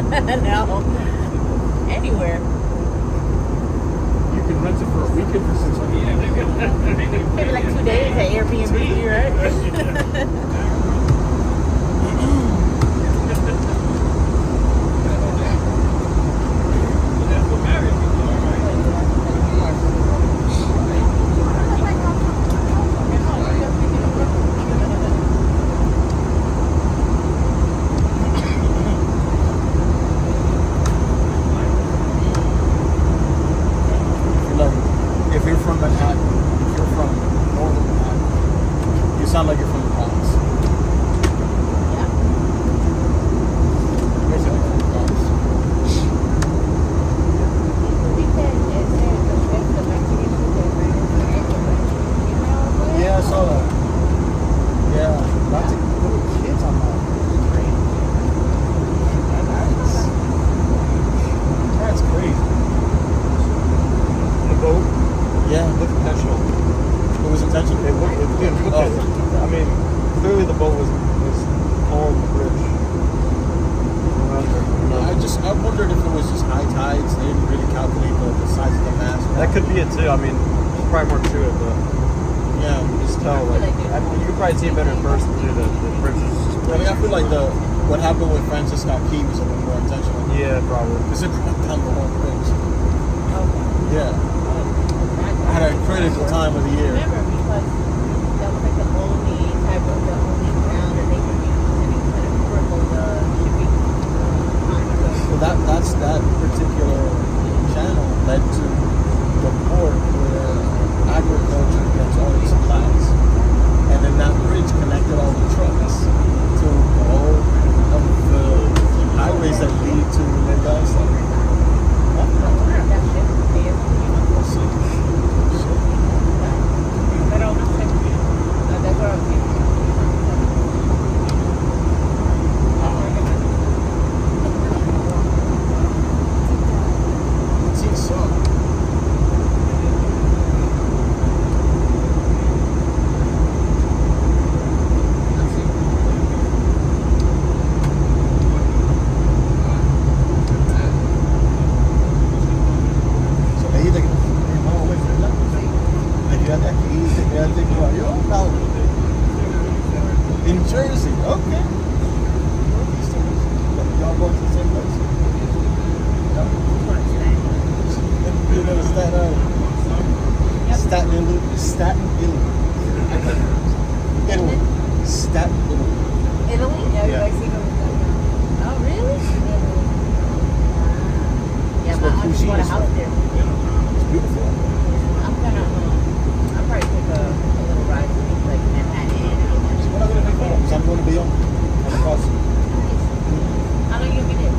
No. Anywhere. You can rent it for a weekend for $600. Maybe like 2 days at Airbnb, right? If you're from Manhattan, if you're from northern Manhattan, you sound like you're from the Bronx. Yeah. Basically from the Bronx. Yeah, I saw that. Yeah, lots of little kids on that train. That's crazy. The boat? Yeah, it looked intentional. It was intentional. It didn't look I mean, clearly the boat was on the bridge. I wondered if it was just high tides. They didn't really calculate the size of the mast. That could be it too. I mean, there's probably more to it, but yeah, you can just tell. Like, I mean, you can probably see it better in person too. The bridge is just. I mean, I feel like what happened with Francis Scott Key was a little more intentional. Yeah, probably. Because it brought down the whole bridge. Okay. Yeah. I had a critical time of the year. Remember, because that was like the only type of the only ground that they could use, and it kind of crippled the shipping time. So that's that particular channel led to the port where agriculture gets all its supplies, and then that bridge connected all the trucks to all of the highways that lead to the guys. In Jersey, okay. Y'all going to the same place? No. You know, Staten Island. Italy. Staten Italy. Italy? Yeah, you guys see them? Oh, really? Yeah, It's my where aunt just bought a Cuisine is house from. there. It's beautiful. I'll probably take a little ride to like Manhattan. We're not going to be far because I'm going to be on the bus. How long you gonna be there?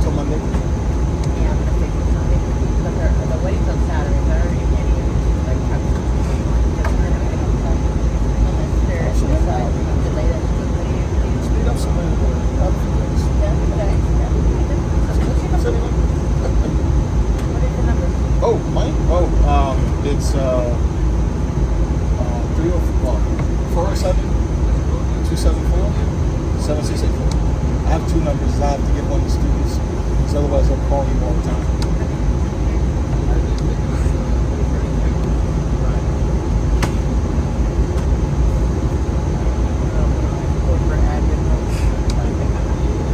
Till Monday. Yeah, I'm gonna take it Sunday. Because the wedding's on Saturday, so I already can't even like have some unless there's like delay that Speed up some other things. What's your number? What is the number? Oh, mine? Oh, it's 407 274 7684. I have two numbers. I have to give one to students, because otherwise they'll call you all the time.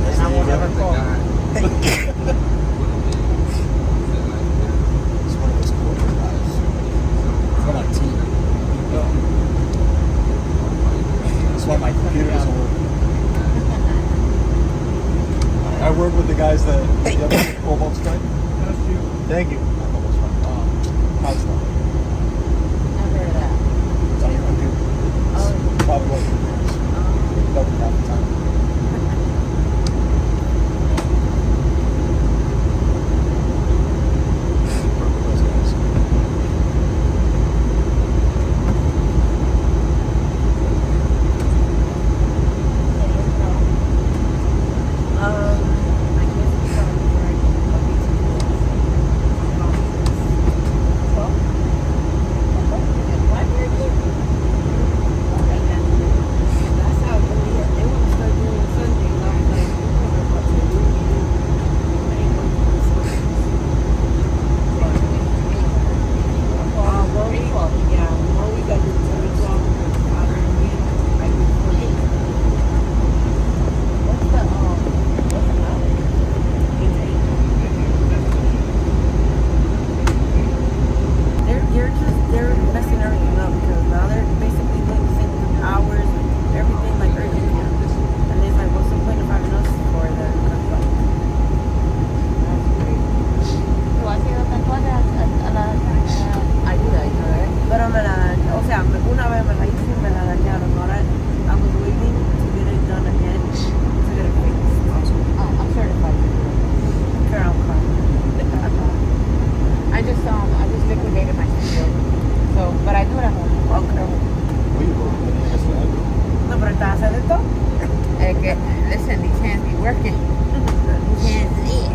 And I won't ever call. It's one of those corporate guys. For my team. That's why my computer doesn't work. I work with the guys that almost strike. Thank you. Almost strike. How's that? Never heard of that. It's on your computer. It's probably what it is. Double half the time. Work with those guys. I guess it's probably right. Why very good? That's how they want to start doing working. Can't see.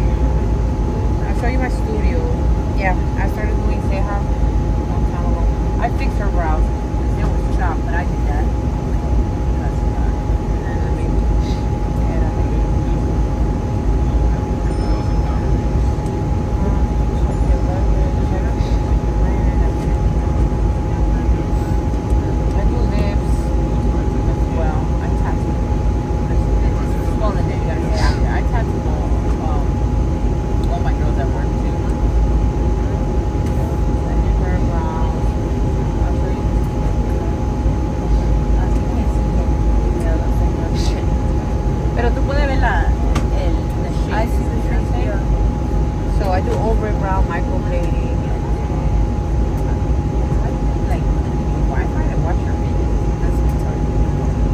I'll show you my studio. Yeah, I started doing Seha a long time ago. I fixed her brows. It was chopped, but I did that. And then I made I do lips as well. I tattoo. Well, and then you gotta say after. I tattoo all my girls at work too. I did her brows. I'll show you. You can't see it. Yeah, that's like that shit. Pero tú puedes ver the shape. I see the shape. Yeah. So I do over brow microblading. Like Wi-Fi to watch your videos. That's retarded.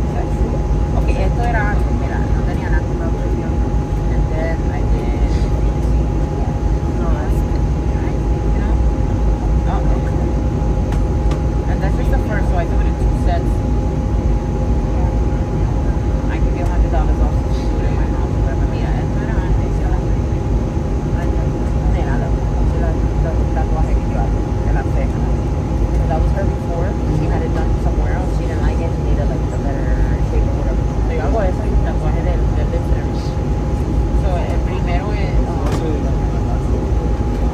Is that true? Okay, esto era antes, mira, no tenía nada con la versión. And then I did. No, that's good. Right? You know? Oh, okay. And that's just the first, so I do it in 2 sets. I give you $100 off to do it in my house. Whatever. Mira, esto era antes. Mira, los tatuajes que yo hago de la ceja. So that was her before. She had it done somewhere else. She didn't like it. She needed like a better shape or whatever. So yo hago eso y tatuaje del lips and everything. So el primero es.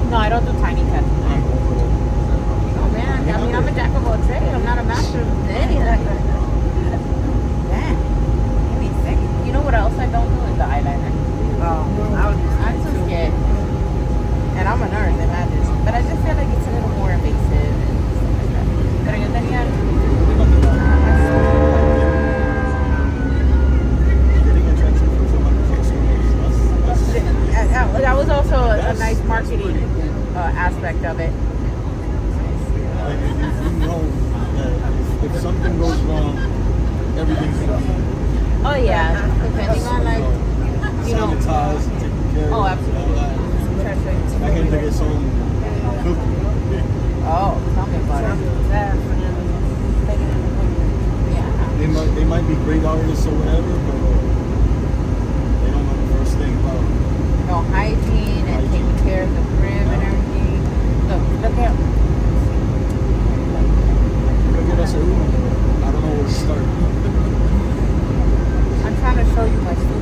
No, I don't do tiny tattoos. Oh man, I mean I'm a jack of all trades. I'm not a master of any of that. Man, give me a second. You know what else I don't do is the eyeliner. Oh, I'm too scared. And I'm a nurse, imagine. But I just feel like it's a little more invasive and stuff like that. Pero yo tenía. That was also a nice marketing aspect of it. Like, you know that if something goes wrong, everything's gonna be Oh yeah, depending on like, you know. sanitized and taken care of. Oh, absolutely. All that. I can take it some cookie. Oh, tell me about it. Yeah. They might be great artists or whatever, but they don't know the first thing about it. No hygiene and taking care of the crib and everything. Look at. Look at us, I don't know where to start. I'm trying to show you my studio.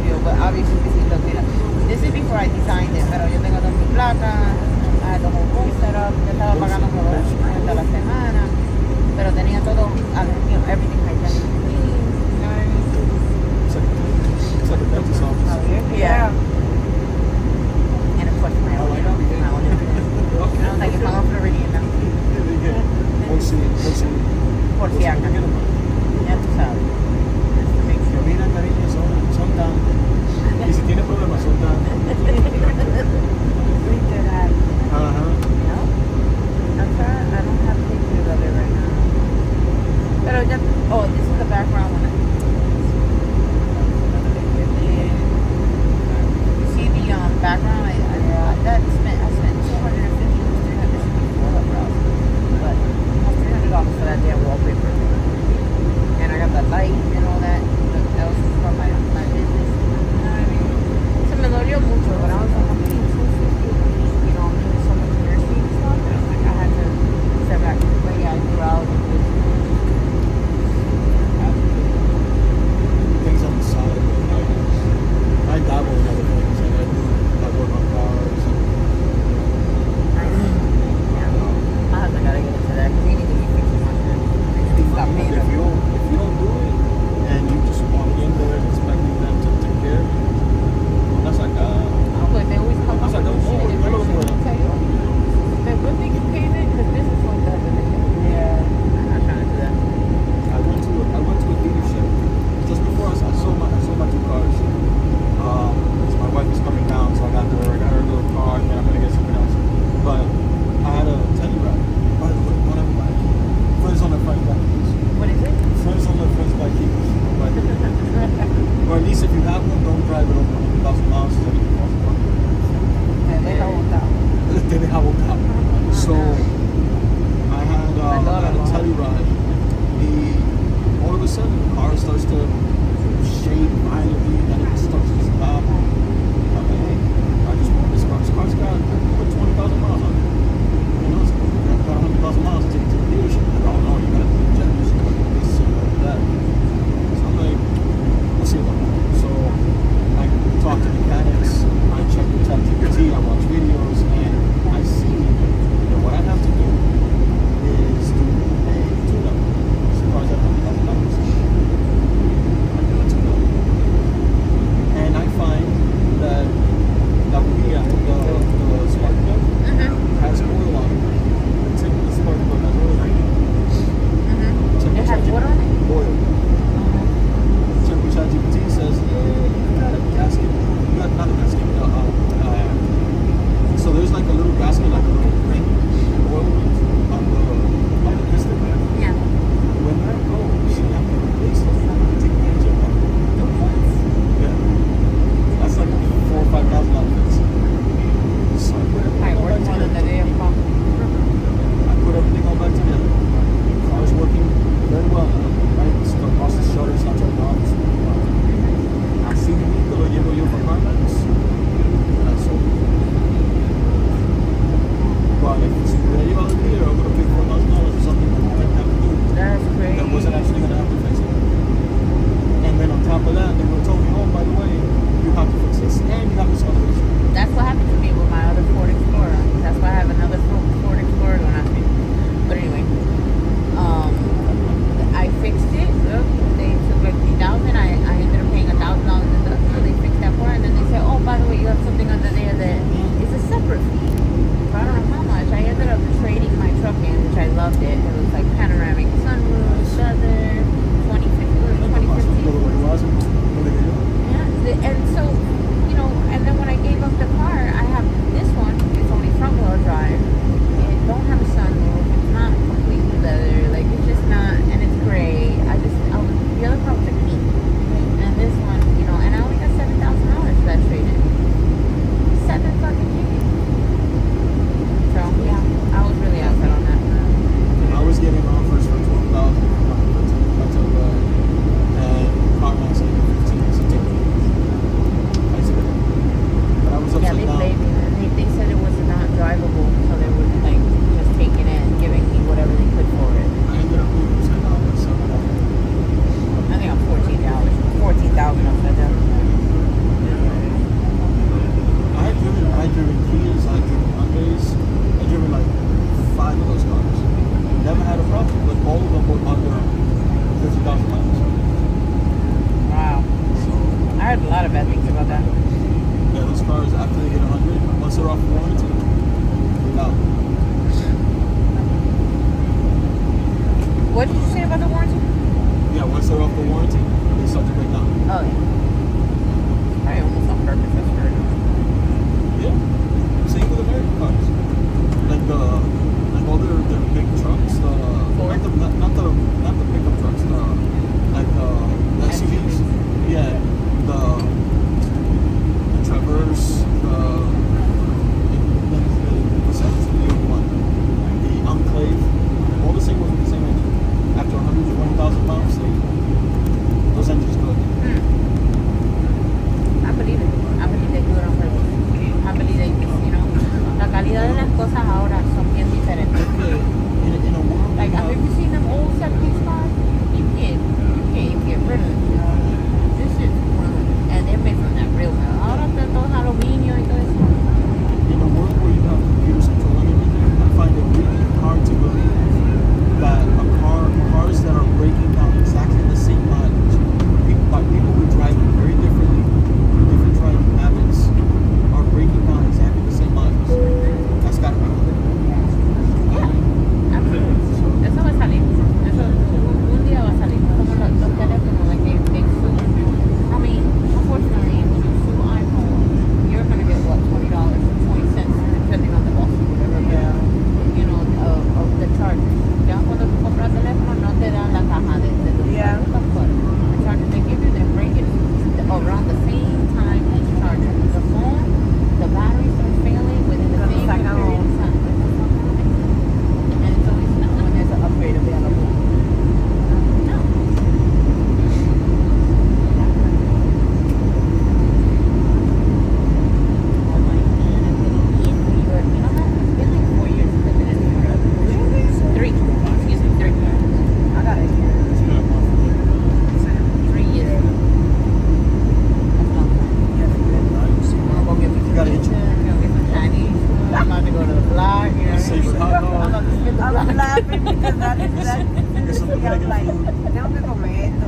quiere que like, tengo que comer esto.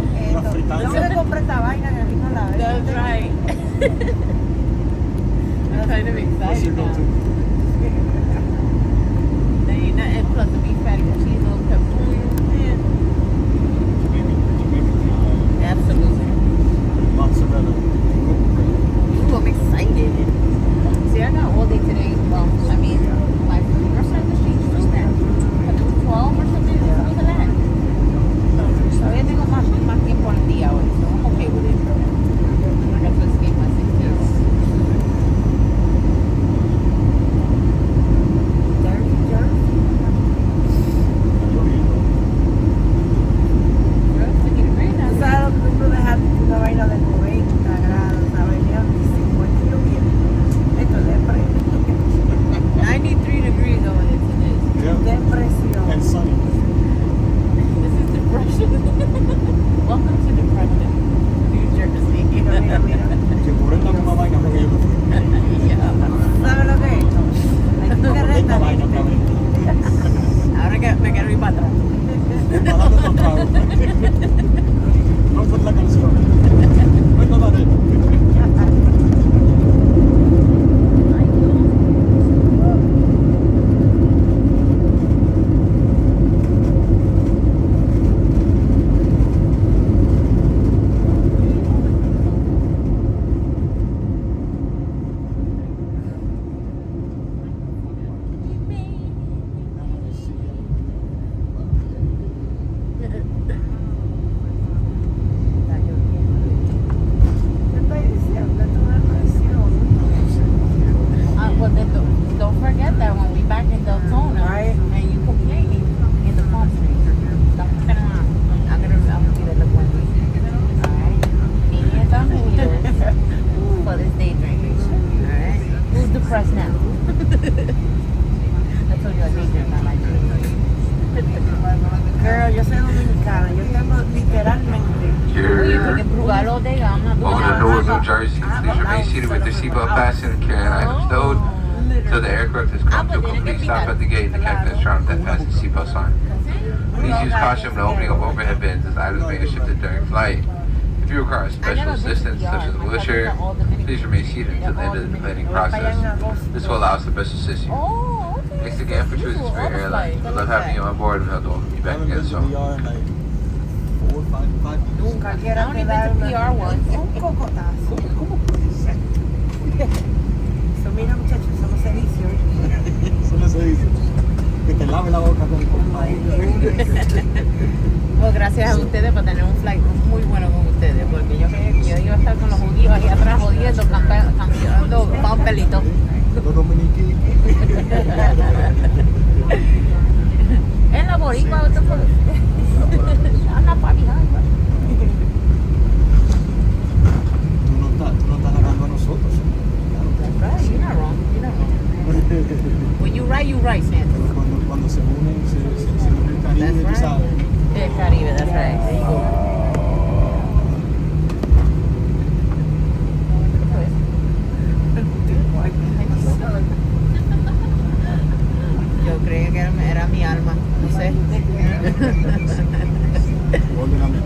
Tengo que comprar esta vaina que aquí no la veo. That's right. I'm kind of What's excited your now. go-to? There ain't nothing plus the beef patty and cheese, little pepperoni. Absolutely. Mozzarella. Ooh, I'm excited. See, I got all day today. Well, I mean, my first time the street just now. But it was 12 or something. Look at that. Todavía tengo más tiempo en el día hoy, so I'm okay with it. I got to escape my 6 days. Dirty Jersey. Girl, it's 50 degrees Tú now. sabes lo que tú dejaste una vaina de 90 grados, ¿sabes? Ya 50 y lloviendo. Esto es depresión. 93 degrees over there today. Yeah. Depresión. And sunny. This is depression. Welcome to depression, New Jersey. Mira, mira, mira. Que por esta misma vaina fue que yo me fui. Yeah. ¿Sabes lo que he hecho? Aquí No, que por esta renta. vaina otra vez. Ahora que me quiero ir para atrás. Parando los tragos. No fue la canción. No es nada de esto. ¿Qué estoy diciendo? Esto es depresión. Well, then don't forget that when we back in Deltona, Right. and you complaining in the palm trees. Don't turn around. I'm gonna be the look one week. Alright? 500 julios for this day drinking. Alright? Who's depressed now? I told you I day drink, not like drink. Girl, yo soy dominicana. Yo tengo literalmente. Oye, porque Brugal all day, I'm not doing Over to that. Newark, New Jersey. Please remain seated with your seatbelt fastened and carry items stowed until the aircraft has come to a complete stop at the gate. The captain has turned that fasten seatbelt sign. Please use caution when opening of overhead bins as items may get shifted during flight. If you require special assistance, such as a wheelchair, please remain seated until the end of the deflating process. This will allow us to best assist you. Oh, okay. Thanks again for choosing Spirit Airlines. We love having you on board and we hope to welcome you I back haven't again been to soon. VR in like 4 or 5 years. Nunca I quiero only been dar to PR once. un cocotazo. So, mira, muchachos, somos servicios. Eso no se dice. Que te lave la boca con Pues gracias a ustedes por tener un flight muy bueno con ustedes, porque yo creía que yo iba a estar con los judíos ahí atrás jodiendo, cantando papelitos. los dominiquí. Es la boricua, what the fuck? I'm not far behind. Tú no estás agarrando a nosotros. That's right, you're not wrong, you're not wrong. When you right, Santa. Pero cuando se unen, se une el Caribe, That's tú right. sabes. El Caribe, that's right. There you go. Yo creía que era mi alma, no sé. Ordename.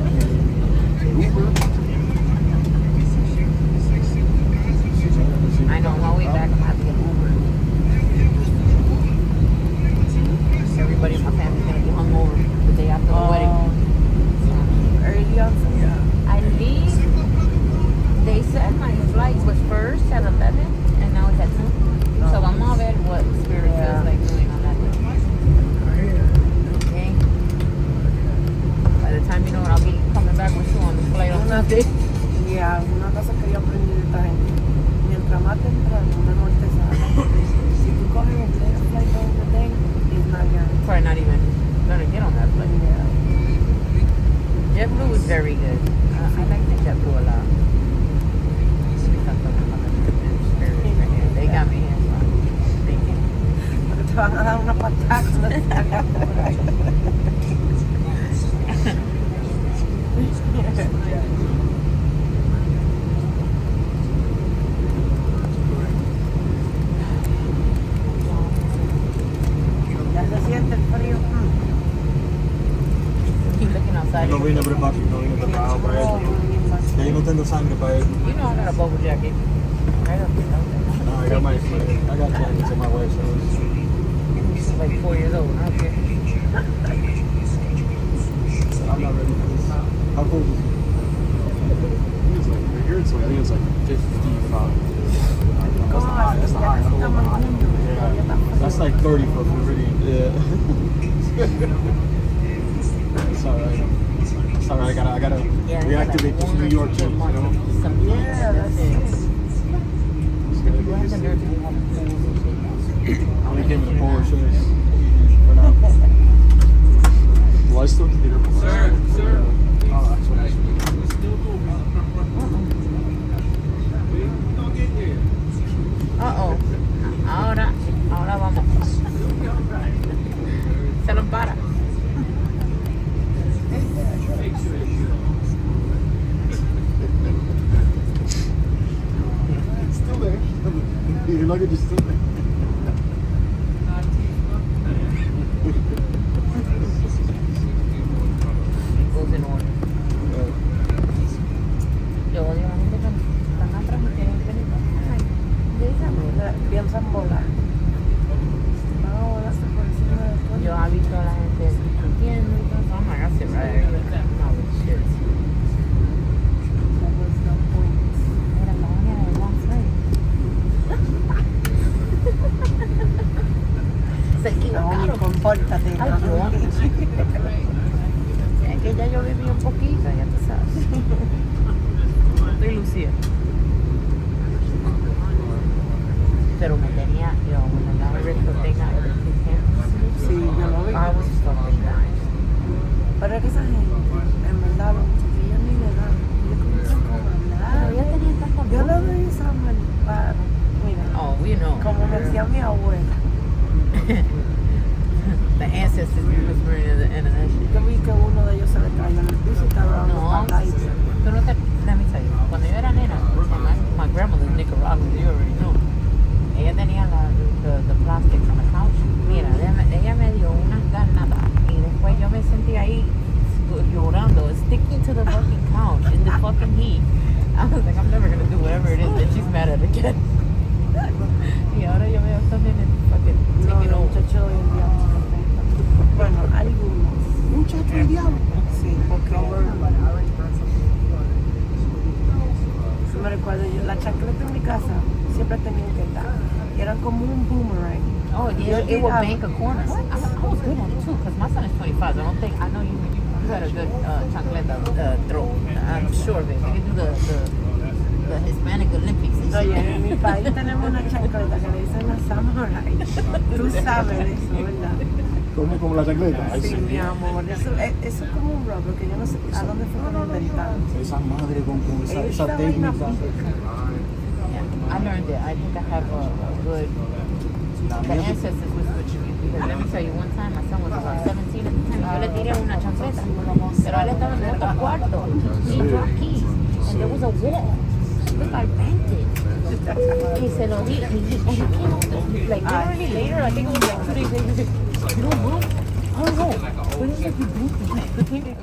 I know, on my way back, I'm gonna have to get Uber. Everybody in my family's gonna be hungover the day after the wedding. Early on, I leave. They said my flight was first at 11, and now it's at 2. So vamos a ver what Spirit feels like doing on that day. Okay. By the time you know it, I'll be coming back with you on the flight on Tuesday. yeah, una cosa que yo aprendí de esta gente. Mientras más temprano, mejor te sale. Si tú coges el next flight of the day, it's not guaranteed. Probably not even gonna get on that flight. Yeah. JetBlue is very good. I like the JetBlue a lot. They got me here. So thank you. Porque te van a dar una patada cuando te salgas por ahí. Ya se siente el frío. You looking vine a preparar, no vine preparado para esto. Ya yo no tengo sangre para esto. You know I got a bubble jacket. I don't think No, I got jackets in my way, so She's like 4 years old. I don't care. I'm not ready for this. How cold is it? Here it's like 55. That's the high. That's the high. Yeah. That's like 30 for Floridian. Yeah. It's alright. It's alright. I gotta reactivate this New York trip, you know? Yeah, that's it. I only came in the polar shirts for now. Do I still need it? Sir. Oh, that's what I should do. Uh-oh. Ahora vamos. Se nos para. It's still there. Your luggage is still there. Goes in order. Yo odio a la gente que están atrás y tienen que venir. Ay, Piensan volar. Van a volarse por encima de todo. yo he visto a la gente discutiendo y todo eso. I'm like, I sit right there. No, shit. That was the point. Mira, la mañana de one flight. Se equivocaron. Compórtate. Ay, yo. Es que ya yo viví un poquito, ya tú sabes. Soy Lucía. Pero me tenía, yo, when the guy ripped the thing out of his hand, Sí, yo lo vi. I was fucking dying. Pero es que esa gente, en verdad, los chiquillos ni le dan. Yo comienzan como a hablar. Pero ya tenía tanta Yo lo vi esa para, mira, Oh, we know. como me decía mi abuela. The ancestors be whispering in the end of that shit. Yo vi que uno de ellos se le cayó en el piso y estaba dando No, pataditas. tú no te, let me tell you, cuando yo era nena, my grandmother's Nicaraguan, you already know. Ella tenía the plastics on the couch. Mira, ella me dio unas ganadas y después yo me sentí ahí llorando, sticking to the fucking couch in the fucking heat. I was like, I'm never gonna do whatever it is that she's mad at again. Y ahora yo veo también el fucking No, taking los over. muchachos hoy en día no se respetan. Bueno, algunos. Muchacho el diablo. Sí, porque yo me recuerdo, la chancleta en mi casa siempre tenían que estar. Y eran como un boomerang. Oh, yeah, it will bank a corner. I was good on it too, because my son is 25. I know you had a good chancleta throw. I'm sure of it. You can do the Hispanic Olympics and Oye, shit. en mi país tenemos una chancleta que le dicen la samurai. Tú sabes de eso, ¿verdad? Como la chancleta. Ay, Sí, mi amor. Eso es como un rubber que yo no sé a dónde fue que lo inventaron. Esa madre con esa Esa técnica. Yeah, I learned it. I think I have a good. The ancestors was switching me. Because let me tell you, one time my son was about 17 at the time. Yo le tiré una chancleta. Pero él estaba en otro cuarto. He dropped keys. And there was a wall. Look, I bent it. Y se lo di. And he came out. Like, literally later, I think it was like 2 days later, he said, you know, Mom, I don't know. But it's like you broke the thing.